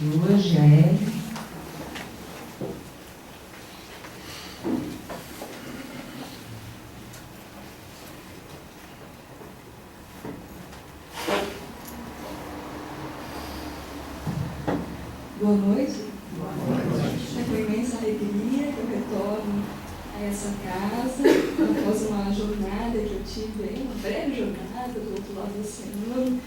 de hoje, a Hélio. Boa noite. É com imensa alegria que eu retorno a essa casa, após uma jornada que eu tive aí, uma breve jornada do outro lado do oceano,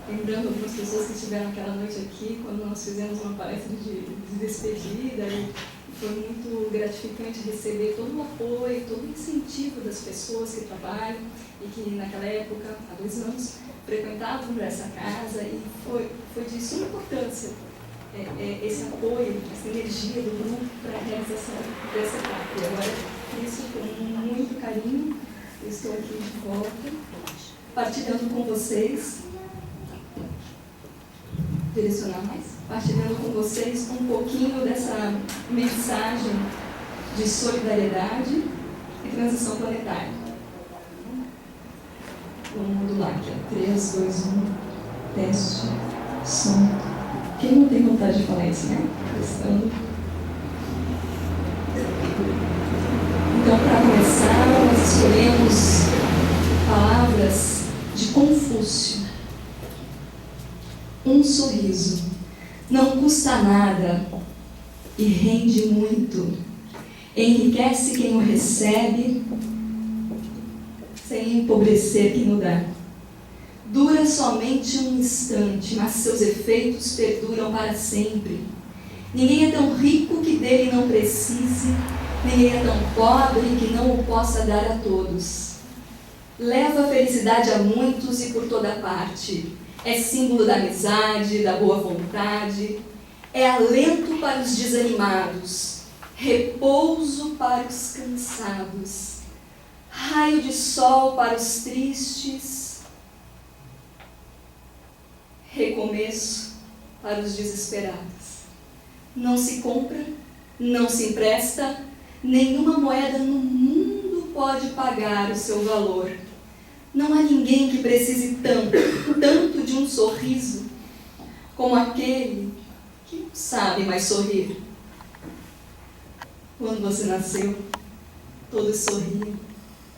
lembrando algumas pessoas que estiveram aquela noite aqui, quando nós fizemos uma palestra de despedida, e foi muito gratificante receber todo o apoio, todo o incentivo das pessoas que trabalham e que naquela época, há 2 anos, frequentavam essa casa, e foi de suma importância esse apoio, essa energia do grupo para a realização dessa etapa. E agora, isso com muito carinho, eu estou aqui de volta, partilhando com vocês, direcionar mais, partilhando com vocês um pouquinho dessa mensagem de solidariedade e transição planetária. Vamos modular aqui, 3, 2, 1, teste, som. Quem não tem vontade de falar isso, né? Testando. Então, para começar, nós escolhemos palavras de Confúcio. Um sorriso não custa nada e rende muito. Enriquece quem o recebe, sem empobrecer quem o dá. Dura somente um instante, mas seus efeitos perduram para sempre. Ninguém é tão rico que dele não precise, ninguém é tão pobre que não o possa dar a todos. Leva a felicidade a muitos e por toda parte. É símbolo da amizade, da boa vontade. É alento para os desanimados, repouso para os cansados, raio de sol para os tristes, recomeço para os desesperados. Não se compra, não se empresta, nenhuma moeda no mundo pode pagar o seu valor. Não há ninguém que precise tanto de um sorriso como aquele que não sabe mais sorrir. Quando você nasceu, todos sorriam,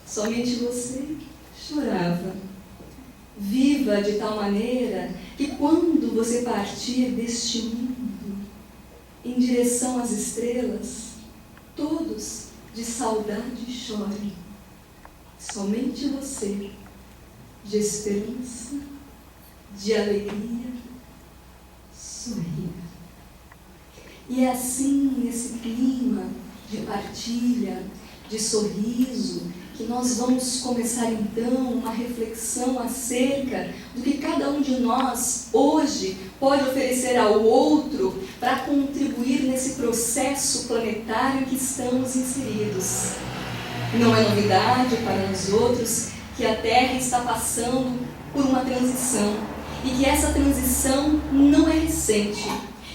somente você chorava. Viva de tal maneira que quando você partir deste mundo, em direção às estrelas, todos de saudade chorem. Somente você, de esperança, de alegria, sorria. E é assim, nesse clima de partilha, de sorriso, que nós vamos começar então uma reflexão acerca do que cada um de nós hoje pode oferecer ao outro para contribuir nesse processo planetário que estamos inseridos. Não é novidade para nós outros que a Terra está passando por uma transição e que essa transição não é recente.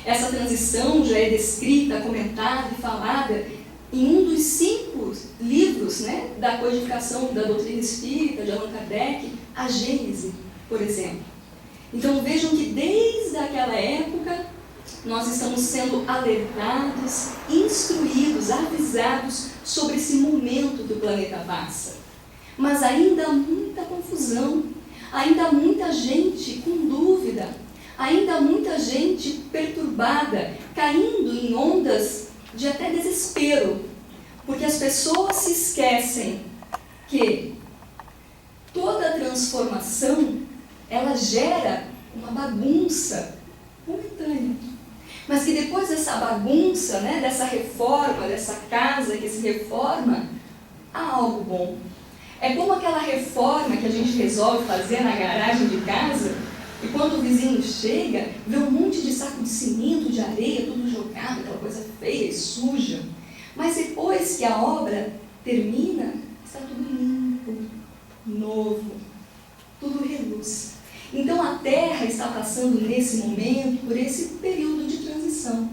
Essa transição já é descrita, comentada e falada em um dos 5 livros, né, da codificação da doutrina espírita de Allan Kardec, a Gênese, por exemplo. Então vejam que desde aquela época nós estamos sendo alertados, instruídos, avisados sobre esse momento que o planeta passa. Mas ainda há muita confusão, ainda há muita gente com dúvida, ainda há muita gente perturbada, caindo em ondas de até desespero, porque as pessoas se esquecem que toda transformação, ela gera uma bagunça momentânea, mas que depois dessa bagunça, né, dessa reforma, dessa casa que se reforma, há algo bom. É como aquela reforma que a gente resolve fazer na garagem de casa, e quando o vizinho chega, vê um monte de saco de cimento, de areia, tudo jogado, aquela coisa feia e suja. Mas depois que a obra termina, está tudo limpo, novo, tudo reluz. Então a Terra está passando nesse momento, por esse período de transição.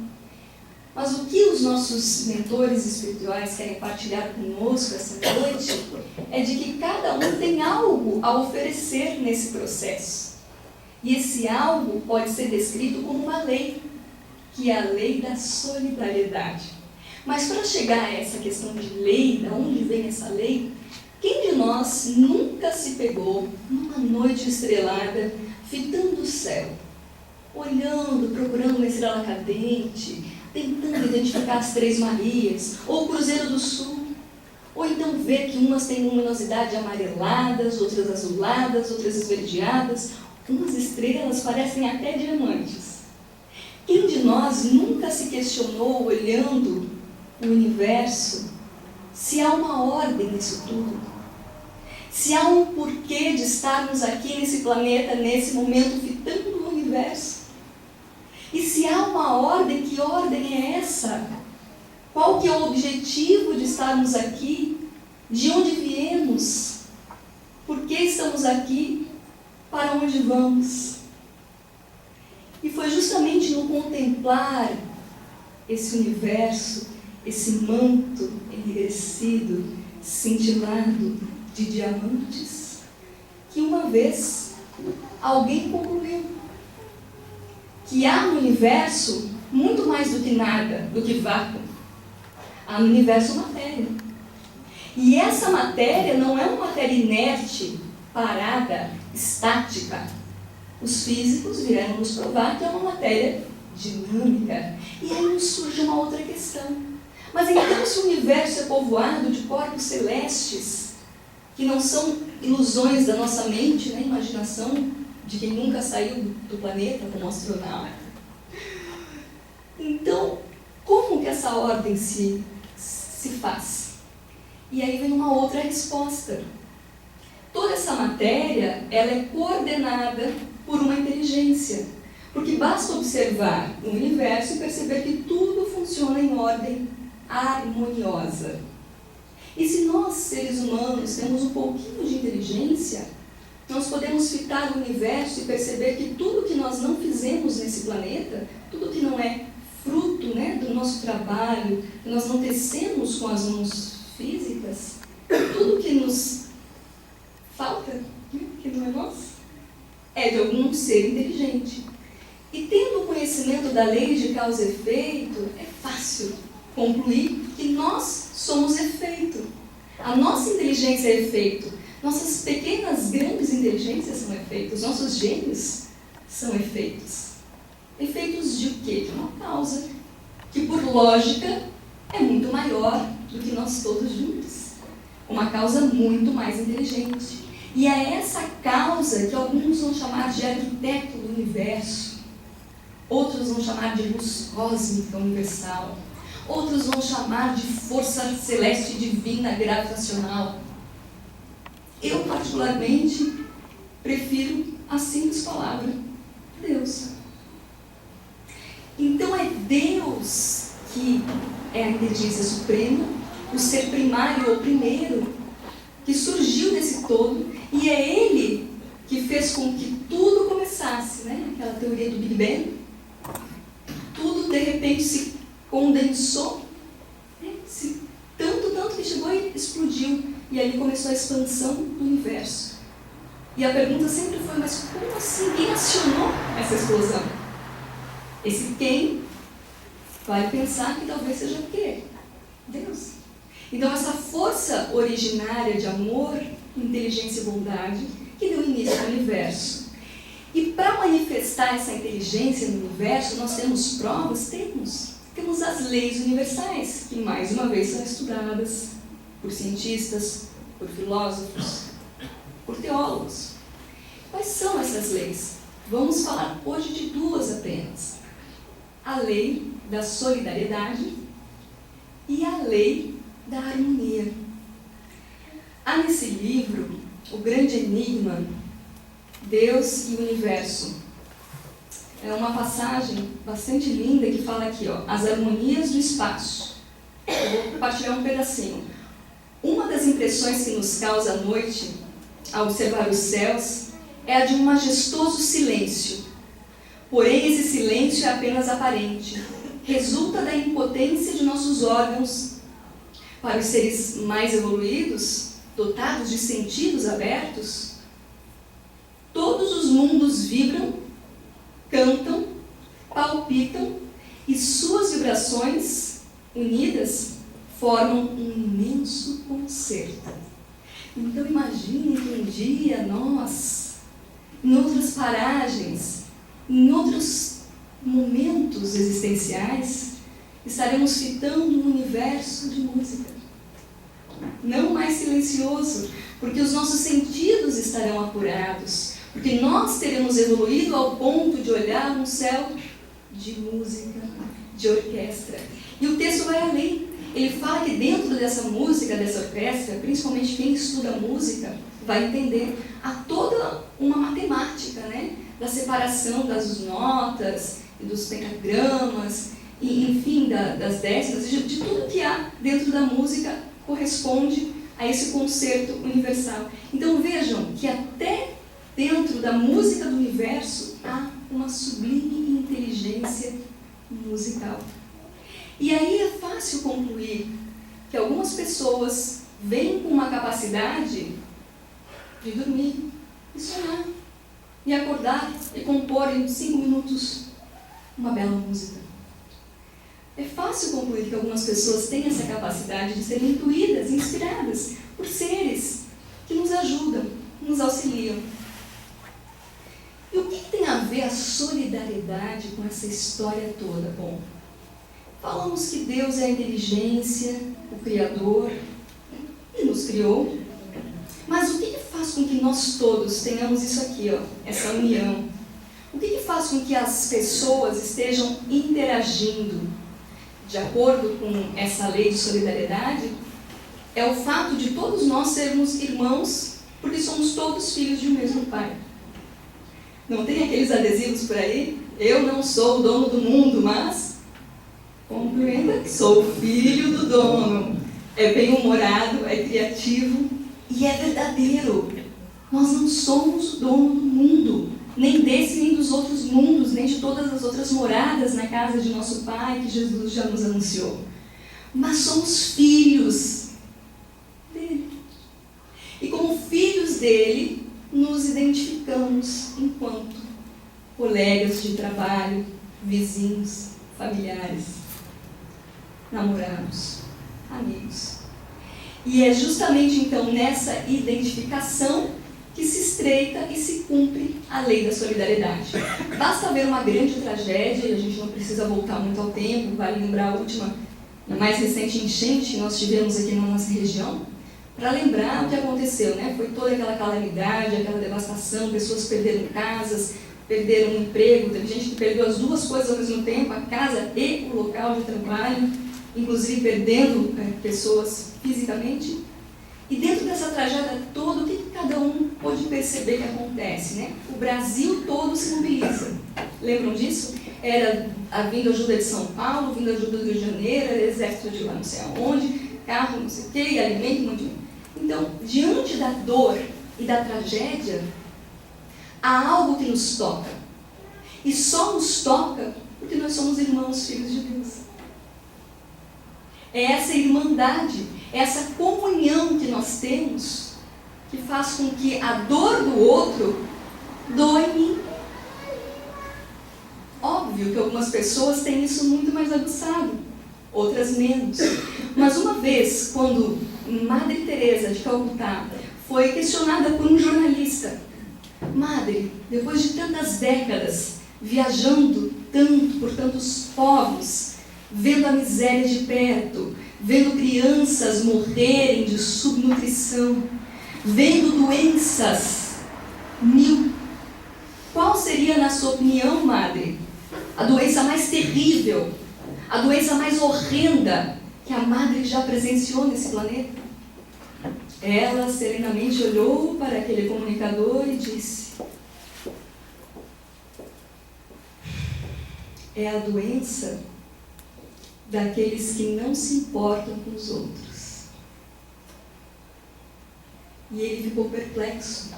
Mas o que os nossos mentores espirituais querem partilhar conosco essa noite é de que cada um tem algo a oferecer nesse processo. E esse algo pode ser descrito como uma lei. que é a lei da solidariedade. Mas para chegar a essa questão de lei, de onde vem essa lei, quem de nós nunca se pegou numa noite estrelada, fitando o céu, olhando, procurando uma estrela cadente, tentando identificar as Três Marias, ou o Cruzeiro do Sul, ou então ver que umas têm luminosidade amareladas, outras azuladas, outras esverdeadas, umas estrelas parecem até diamantes. Quem de nós nunca se questionou, olhando o universo, se há uma ordem nisso tudo? Se há um porquê de estarmos aqui nesse planeta, nesse momento, fitando o universo? E se há uma ordem, que ordem é essa? Qual que é o objetivo de estarmos aqui? De onde viemos? Por que estamos aqui? Para onde vamos? E foi justamente no contemplar esse universo, esse manto enegrecido, cintilado de diamantes, que uma vez alguém concluiu que há no universo muito mais do que nada, do que vácuo. Há no universo matéria. E essa matéria não é uma matéria inerte, parada, estática. Os físicos vieram nos provar que é uma matéria dinâmica. E aí nos surge uma outra questão. Mas então, se o universo é povoado de corpos celestes, que não são ilusões da nossa mente, né, imaginação de quem nunca saiu do planeta como astronauta, então, como que essa ordem se faz? E aí vem uma outra resposta. Toda essa matéria, ela é coordenada por uma inteligência. Porque basta observar o universo e perceber que tudo funciona em ordem harmoniosa. E se nós, seres humanos, temos um pouquinho de inteligência, nós podemos fitar o universo e perceber que tudo que nós não fizemos nesse planeta, tudo que não é fruto, né, do nosso trabalho, que nós não tecemos com as mãos físicas, tudo que nos falta, né, que não é nosso, é de algum ser inteligente. E tendo o conhecimento da lei de causa e efeito, é fácil concluir que nós somos efeito. A nossa inteligência é efeito. Nossas pequenas, grandes inteligências são efeitos. Nossos gênios são efeitos. Efeitos de o quê? De uma causa, que por lógica é muito maior do que nós todos juntos. Uma causa muito mais inteligente. E é essa causa que alguns vão chamar de arquiteto do universo. Outros vão chamar de luz cósmica universal. Outros vão chamar de força celeste divina gravitacional. Eu, particularmente, prefiro a simples palavra Deus. Então é Deus que é a inteligência suprema, o ser primário ou primeiro, que surgiu desse todo, e é Ele que fez com que tudo começasse, né? Aquela teoria do Big Bang. Tudo, de repente, se condensou, né? Tanto que chegou e explodiu. E ali começou a expansão do universo. E a pergunta sempre foi, mas como assim? Quem acionou essa explosão? Esse quem vai pensar que talvez seja o quê? Deus. Então essa força originária de amor, inteligência e bondade que deu início ao universo. E para manifestar essa inteligência no universo, nós temos provas? Temos as leis universais, que mais uma vez são estudadas por cientistas, por filósofos, por teólogos. Quais são essas leis? Vamos falar hoje de duas apenas. A lei da solidariedade e a lei da harmonia. Há nesse livro, O Grande Enigma, Deus e o Universo. É uma passagem bastante linda que fala aqui, ó, as harmonias do espaço. Eu vou compartilhar um pedacinho. Uma das impressões que nos causa à noite, ao observar os céus, é a de um majestoso silêncio. Porém, esse silêncio é apenas aparente. Resulta da impotência de nossos órgãos. Para os seres mais evoluídos, dotados de sentidos abertos, todos os mundos vibram, cantam, palpitam e suas vibrações unidas formam um imenso concerto. Então imagine que um dia nós, em outras paragens, em outros momentos existenciais, estaremos fitando um universo de música. Não mais silencioso, porque os nossos sentidos estarão apurados, porque nós teremos evoluído ao ponto de olhar um céu de música, de orquestra. E o texto vai além. Ele fala que dentro dessa música, dessa orquestra, principalmente quem estuda música, vai entender há toda uma matemática, né? Da separação das notas e dos pentagramas, e, enfim, das décimas, de tudo que há dentro da música corresponde a esse concerto universal. Então vejam que até dentro da música do universo há uma sublime inteligência musical. E aí é fácil concluir que algumas pessoas vêm com uma capacidade de dormir e sonhar, e acordar e compor em 5 minutos uma bela música. É fácil concluir que algumas pessoas têm essa capacidade de serem intuídas, inspiradas por seres que nos ajudam, nos auxiliam. E o que tem a ver a solidariedade com essa história toda? Bom, falamos que Deus é a inteligência, o Criador, e nos criou. Mas o que faz com que nós todos tenhamos isso aqui, ó, essa união? O que faz com que as pessoas estejam interagindo de acordo com essa lei de solidariedade? É o fato de todos nós sermos irmãos, porque somos todos filhos de um mesmo Pai. Não tem aqueles adesivos por aí? Eu não sou o dono do mundo, mas compreenda que sou filho do dono. É bem-humorado, é criativo e é verdadeiro. Nós não somos o dono do mundo, nem desse nem dos outros mundos, nem de todas as outras moradas na casa de nosso Pai, que Jesus já nos anunciou. Mas somos filhos dele. E como filhos dele, nos identificamos enquanto colegas de trabalho, vizinhos, familiares, namorados, amigos. E é justamente então nessa identificação que se estreita e se cumpre a lei da solidariedade. Basta ver uma grande tragédia, e a gente não precisa voltar muito ao tempo, vale lembrar a mais recente enchente que nós tivemos aqui na nossa região, para lembrar o que aconteceu, né? Foi toda aquela calamidade, aquela devastação, pessoas perderam casas, perderam um emprego, teve gente que perdeu as duas coisas ao mesmo tempo, a casa e o local de trabalho, inclusive perdendo pessoas fisicamente. E dentro dessa tragédia toda, o que cada um pôde perceber que acontece, né? O Brasil todo se mobiliza. Lembram disso? Era a vinda ajuda de São Paulo, vinda ajuda do Rio de Janeiro, era exército de lá não sei aonde, carro não sei o quê, alimento, um monte de... Então, diante da dor e da tragédia, há algo que nos toca. E só nos toca porque nós somos irmãos, filhos de Deus. É essa irmandade, essa comunhão que nós temos, que faz com que a dor do outro doa em mim. Óbvio que algumas pessoas têm isso muito mais aguçado, outras menos. Mas uma vez, quando Madre Teresa de Calcutá foi questionada por um jornalista, Madre, depois de tantas décadas, viajando tanto por tantos povos, vendo a miséria de perto, vendo crianças morrerem de subnutrição, vendo doenças mil, qual seria, na sua opinião, Madre, a doença mais terrível, a doença mais horrenda que a Madre já presenciou nesse planeta? Ela serenamente olhou para aquele comunicador e disse: é a doença daqueles que não se importam com os outros. E ele ficou perplexo,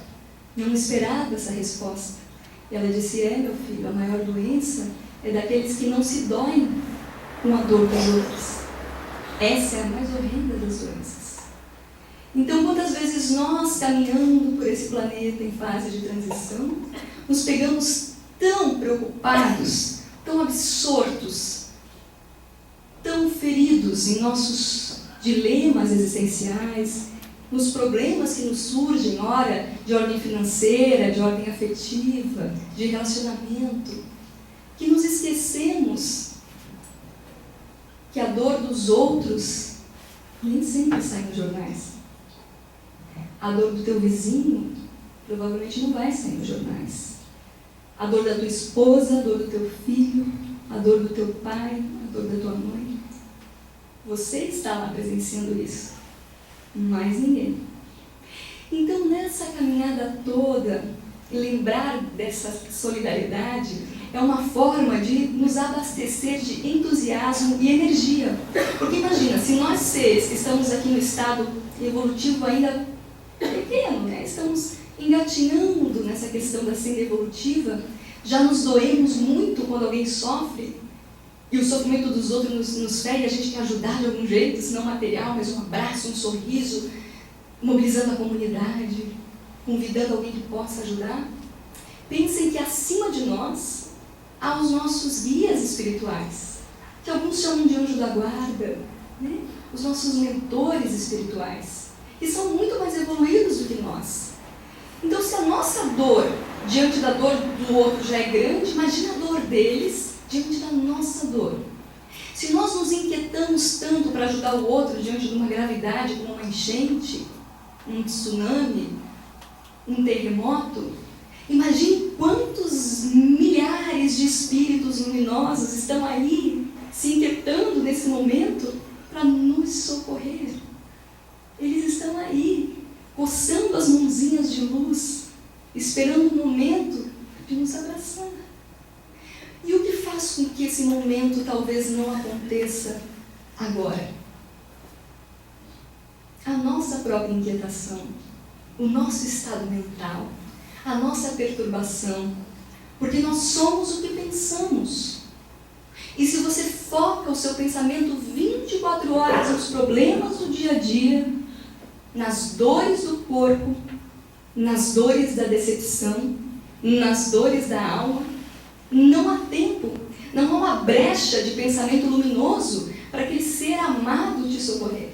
não esperava essa resposta. Ela disse: é, meu filho, a maior doença é daqueles que não se doem com a dor dos outros. Essa é a mais horrenda das doenças. Então, quantas vezes nós, caminhando por esse planeta em fase de transição, nos pegamos tão preocupados, tão absortos unidos em nossos dilemas existenciais, nos problemas que nos surgem, ora, de ordem financeira, de ordem afetiva, de relacionamento, que nos esquecemos que a dor dos outros nem sempre sai nos jornais. A dor do teu vizinho provavelmente não vai sair nos jornais. A dor da tua esposa, a dor do teu filho, a dor do teu pai, a dor da tua mãe. Você está lá presenciando isso. Mais ninguém. Então, nessa caminhada toda, lembrar dessa solidariedade é uma forma de nos abastecer de entusiasmo e energia. Porque imagina, se nós seres que estamos aqui no estado evolutivo ainda pequeno, né? Estamos engatinhando nessa questão da senda evolutiva, já nos doemos muito quando alguém sofre, e o sofrimento dos outros nos fere, a gente quer ajudar de algum jeito, se não material, mas um abraço, um sorriso, mobilizando a comunidade, convidando alguém que possa ajudar. Pensem que acima de nós há os nossos guias espirituais, que alguns chamam de anjo da guarda, né? Os nossos mentores espirituais, que são muito mais evoluídos do que nós. Então, se a nossa dor diante da dor do outro já é grande, imagina a dor deles diante da nossa dor. Se nós nos inquietamos tanto para ajudar o outro diante de uma gravidade como uma enchente, um tsunami, um terremoto, imagine quantos milhares de espíritos luminosos estão aí se inquietando nesse momento para nos socorrer. Eles estão aí, coçando as mãozinhas de luz, esperando o momento de nos abraçar. E o que faz com que esse momento talvez não aconteça agora? A nossa própria inquietação, o nosso estado mental, a nossa perturbação, porque nós somos o que pensamos. E se você foca o seu pensamento 24 horas nos problemas do dia a dia, nas dores do corpo, nas dores da decepção, nas dores da alma, não há tempo, não há uma brecha de pensamento luminoso para aquele ser amado te socorrer.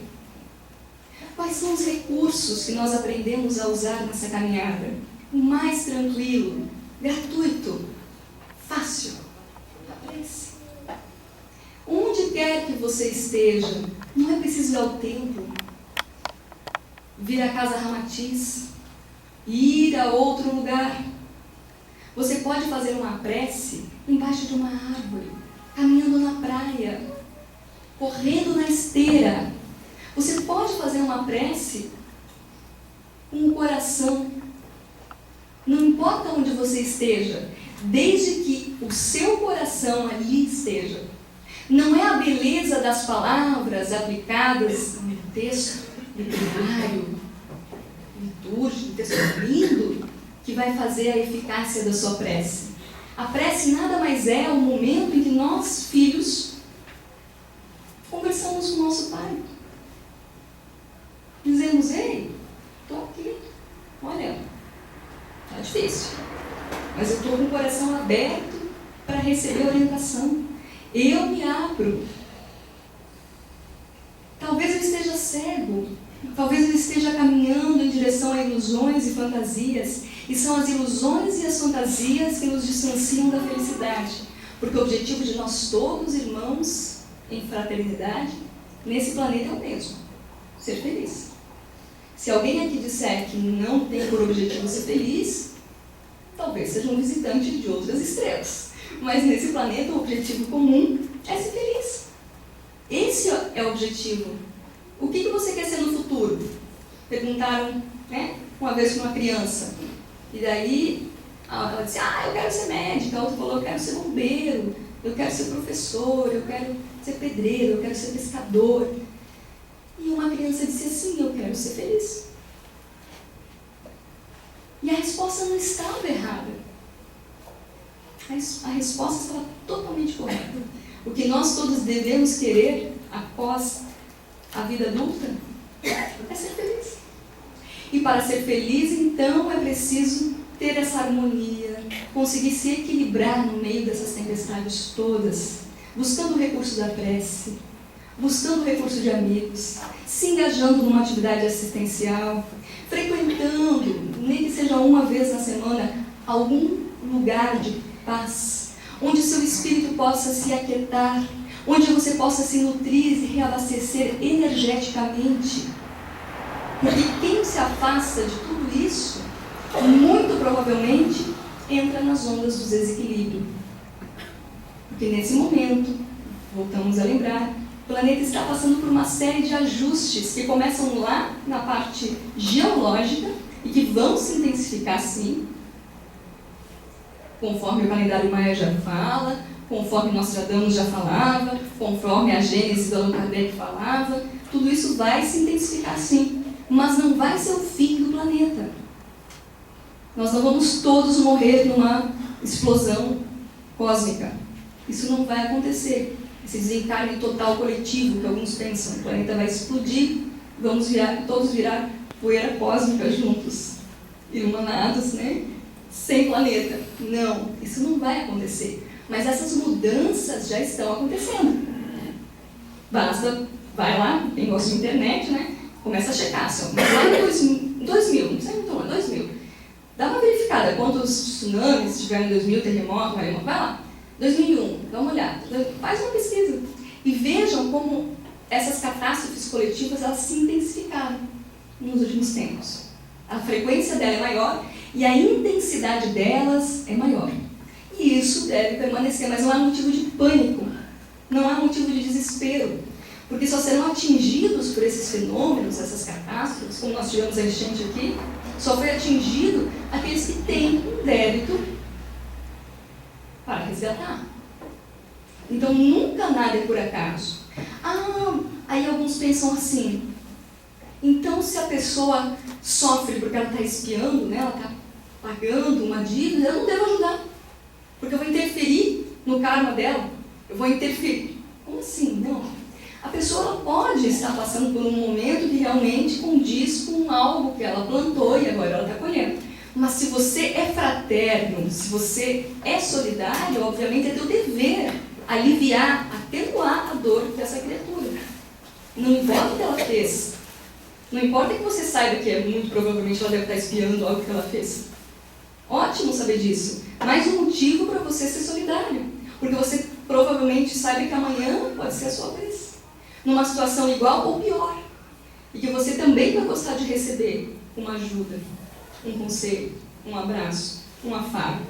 Quais são os recursos que nós aprendemos a usar nessa caminhada? O mais tranquilo, gratuito, fácil, a prece. Onde quer que você esteja, não é preciso ir ao templo, vir à casa Ramatiz, ir a outro lugar. Você pode fazer uma prece embaixo de uma árvore, caminhando na praia, correndo na esteira. Você pode fazer uma prece com o coração. Não importa onde você esteja, desde que o seu coração ali esteja. Não é a beleza das palavras aplicadas no texto literário, litúrgico, texto lindo, que vai fazer a eficácia da sua prece. A prece nada mais é o momento em que nós, filhos, conversamos com o nosso Pai. Dizemos: ei, estou aqui, olha, está difícil, mas eu estou com o coração aberto para receber a orientação. Eu me abro. Talvez eu esteja cego, talvez eu esteja caminhando em direção a ilusões e fantasias, e são as ilusões e as fantasias que nos distanciam da felicidade, porque o objetivo de nós todos, irmãos, em fraternidade, nesse planeta é o mesmo: ser feliz. Se alguém aqui disser que não tem por objetivo ser feliz, talvez seja um visitante de outras estrelas. Mas nesse planeta o objetivo comum é ser feliz. Esse é o objetivo. O que você quer ser no futuro? Perguntaram, né, uma vez para uma criança. E daí ela disse: eu quero ser médica. A outra falou: eu quero ser bombeiro, eu quero ser professor, eu quero ser pedreiro, eu quero ser pescador. E uma criança disse assim: eu quero ser feliz. E a resposta não estava errada. A resposta estava totalmente correta. O que nós todos devemos querer após a vida adulta é ser feliz. E para ser feliz, então, é preciso ter essa harmonia, conseguir se equilibrar no meio dessas tempestades todas, buscando o recurso da prece, buscando recurso de amigos, se engajando numa atividade assistencial, frequentando, nem que seja uma vez na semana, algum lugar de paz, onde seu espírito possa se aquietar, onde você possa se nutrir e reabastecer energeticamente. Porque quem se afasta de tudo isso, muito provavelmente, entra nas ondas do desequilíbrio. Porque nesse momento, voltamos a lembrar, o planeta está passando por uma série de ajustes que começam lá na parte geológica e que vão se intensificar sim, conforme o calendário Maia já fala, conforme Nostradamus já falava, conforme a Gênese do Allan Kardec falava, tudo isso vai se intensificar sim, mas não vai ser o fim do planeta. Nós não vamos todos morrer numa explosão cósmica. Isso não vai acontecer. Esse desencarne total coletivo que alguns pensam, o planeta vai explodir, vamos todos virar poeira cósmica juntos, iluminados, né? Sem planeta. Não, isso não vai acontecer. Mas essas mudanças já estão acontecendo. Basta, vai lá, quem gosta de internet, né? Começa a checar. Mas lá em 2000, não sei muito longe, 2000. Dá uma verificada quantos tsunamis tiveram em 2000, terremoto, vai lá. 2001, dá uma olhada, faz uma pesquisa e vejam como essas catástrofes coletivas elas se intensificaram nos últimos tempos. A frequência dela é maior e a intensidade delas é maior. E isso deve permanecer, mas não há motivo de pânico, não há motivo de desespero, porque só serão atingidos por esses fenômenos, essas catástrofes, como nós tivemos a enchente aqui, só foi atingido aqueles que têm um débito para resgatar. Então, nunca nada é por acaso. Aí alguns pensam assim, então se a pessoa sofre porque ela está espiando, né, ela está pagando uma dívida, eu não devo ajudar, porque eu vou interferir no karma dela, eu vou interferir. Como assim? Não. A pessoa ela pode estar passando por um momento que realmente condiz com algo que ela plantou e agora ela está colhendo. Mas se você é fraterno, se você é solidário, obviamente é teu dever aliviar, atenuar a dor dessa criatura. Não importa o que ela fez. Não importa que você saiba que muito provavelmente ela deve estar espiando algo que ela fez. Ótimo saber disso. Mais um motivo para você ser solidário. Porque você provavelmente sabe que amanhã pode ser a sua vez. Numa situação igual ou pior. E que você também vai gostar de receber uma ajuda, um conselho, um abraço, um afago.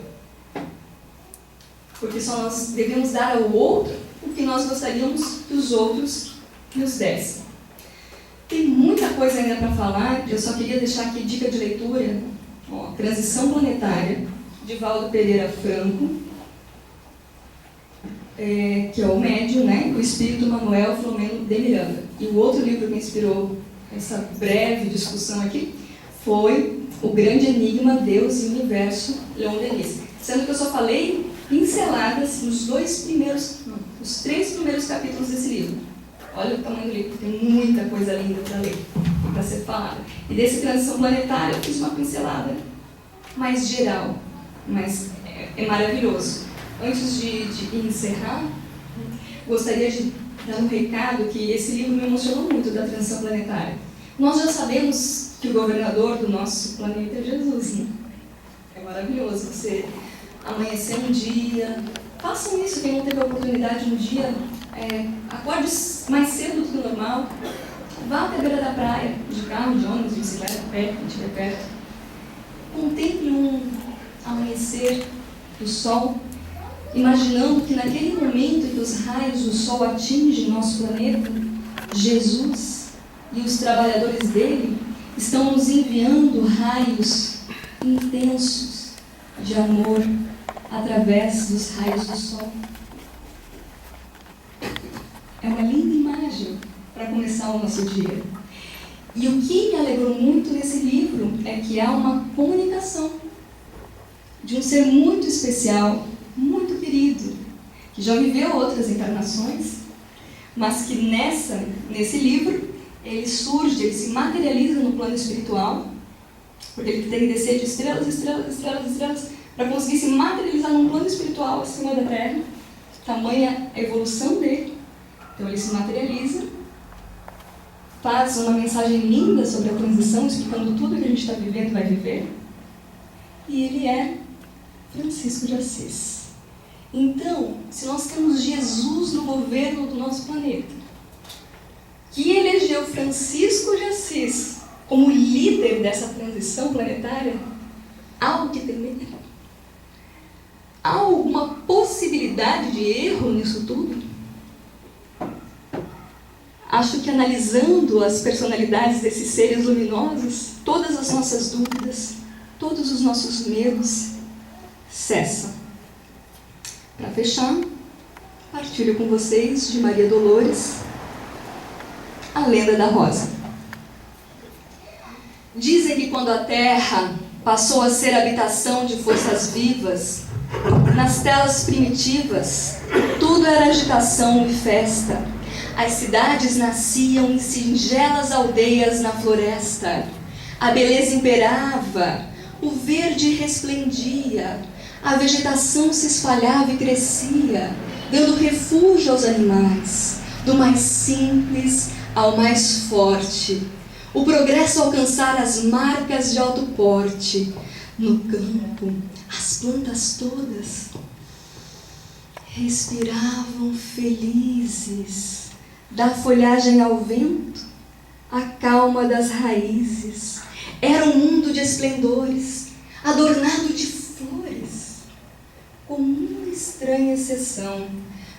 Porque só nós devemos dar ao outro o que nós gostaríamos que os outros nos dessem. Tem muita coisa ainda para falar, eu só queria deixar aqui dica de leitura. Transição Planetária, de Valdo Pereira Franco, que é o médium, né? O Espírito Manuel Filomeno de Miranda. E o outro livro que inspirou essa breve discussão aqui foi O Grande Enigma, Deus e o Universo, Leon Denis. Sendo que eu só falei pinceladas nos os 3 primeiros capítulos desse livro. Olha o tamanho do livro, tem muita coisa linda para ler e para ser falada. E desse Transição Planetária eu fiz uma pincelada mais geral, mas é maravilhoso. Antes de encerrar, gostaria de dar um recado que esse livro me emocionou muito, da Transição Planetária. Nós já sabemos que o governador do nosso planeta é Jesus, né? É maravilhoso você amanhecer um dia. Façam isso, quem não teve a oportunidade no dia, acorde mais cedo do que o normal, vá até a beira da praia, de carro, de ônibus, de bicicleta, perto, quem estiver perto. Contemple um amanhecer do sol, imaginando que naquele momento em que os raios do sol atingem nosso planeta, Jesus e os trabalhadores dele estão nos enviando raios intensos de amor através dos raios do sol. É uma linda imagem para começar o nosso dia. E o que me alegrou muito nesse livro é que há uma comunicação de um ser muito especial, muito querido, que já viveu outras encarnações, mas que nesse livro ele surge, ele se materializa no plano espiritual, porque ele tem que descer de estrelas, estrelas, estrelas, estrelas, para conseguir se materializar num plano espiritual acima da Terra, tamanha a evolução dele, Então ele se materializa, faz uma mensagem linda sobre a transição, explicando tudo que a gente está vivendo e vai viver. E ele é Francisco de Assis. Então, se nós temos Jesus no governo do nosso planeta, que elegeu Francisco de Assis como líder dessa transição planetária, há o que temer? Há alguma possibilidade de erro nisso tudo? Acho que analisando as personalidades desses seres luminosos, todas as nossas dúvidas, todos os nossos medos cessam. Para fechar, partilho com vocês de Maria Dolores, a lenda da rosa. Dizem que quando a Terra passou a ser habitação de forças vivas, nas telas primitivas, tudo era agitação e festa. As cidades nasciam em singelas aldeias na floresta. A beleza imperava, o verde resplendia, a vegetação se espalhava e crescia, dando refúgio aos animais, do mais simples ao mais forte. O progresso alcançara as marcas de alto porte. No campo, as plantas todas respiravam felizes, da folhagem ao vento, a calma das raízes. Era um mundo de esplendores, adornado de flores, com uma estranha exceção.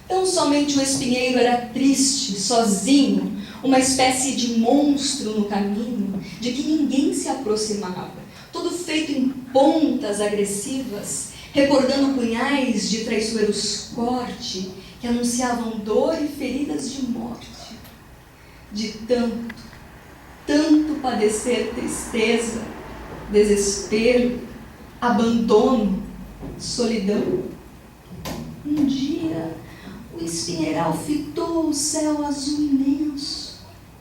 Tão somente o espinheiro era triste, sozinho, uma espécie de monstro no caminho, de que ninguém se aproximava, todo feito em pontas agressivas, recordando punhais de traiçoeiros corte, que anunciavam dor e feridas de morte. De tanto padecer tristeza, desespero, abandono, solidão. Um dia, o espinheiral fitou o céu azul imenso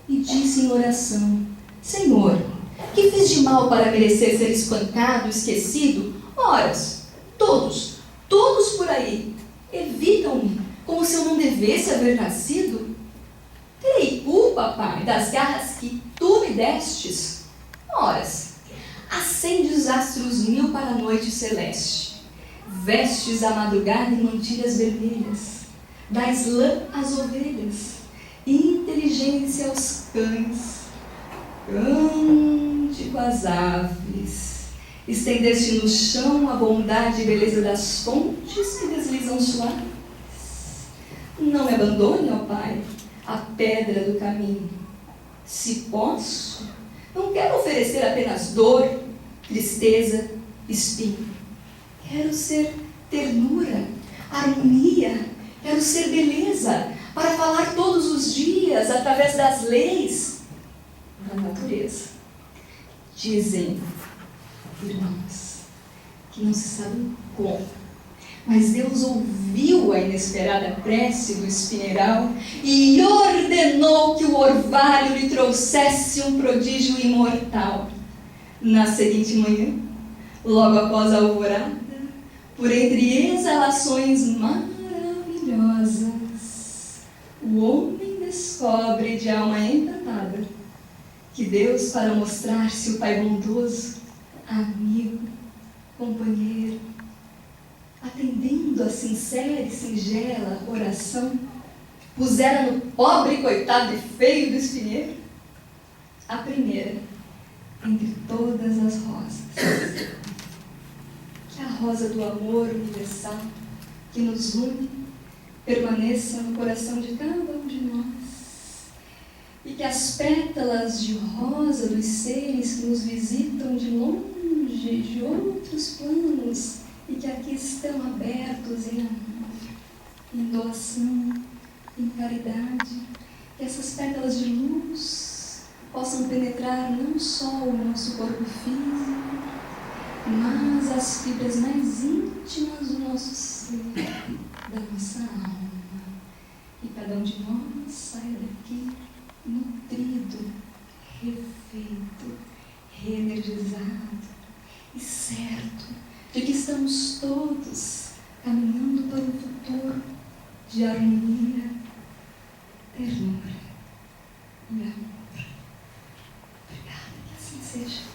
e disse em oração: Senhor, que fiz de mal para merecer ser espancado, esquecido? Horas, todos por aí, evitam-me, como se eu não devesse haver nascido. Terei culpa, Pai, das garras que tu me destes? Horas, acendes astros mil para a noite celeste, vestes a madrugada em mantilhas vermelhas, dás lã às ovelhas e inteligência aos cães, cântico às aves, estendeste no chão a bondade e beleza das fontes que deslizam suaves. Não me abandone, ó Pai, a pedra do caminho. Se posso, não quero oferecer apenas dor, tristeza, espinho. Quero ser ternura, harmonia, quero ser beleza, para falar todos os dias, através das leis da natureza. Dizem, irmãos, que não se sabe como, mas Deus ouviu a inesperada prece do espinheiral e ordenou que o orvalho lhe trouxesse um prodígio imortal. Na seguinte manhã, logo após a alvorada, por entre exalações maravilhosas, o homem descobre de alma encantada que Deus, para mostrar-se o Pai bondoso, amigo, companheiro, atendendo a sincera e singela oração, pusera no pobre, coitado e feio do espinheiro a primeira entre todas as rosas, que a rosa do amor universal que nos une permaneça no coração de cada um de nós, e que as pétalas de rosa dos seres que nos visitam de longe, de outros planos, e que aqui estão abertos em amor, em doação, em caridade, que essas pétalas de luz possam penetrar não só o nosso corpo físico, mas as fibras mais íntimas do nosso ser, da nossa alma. E cada um de nós saia daqui nutrido, refeito, reenergizado e certo de que estamos todos caminhando para um futuro de harmonia, ternura e amor. Obrigada, que assim seja.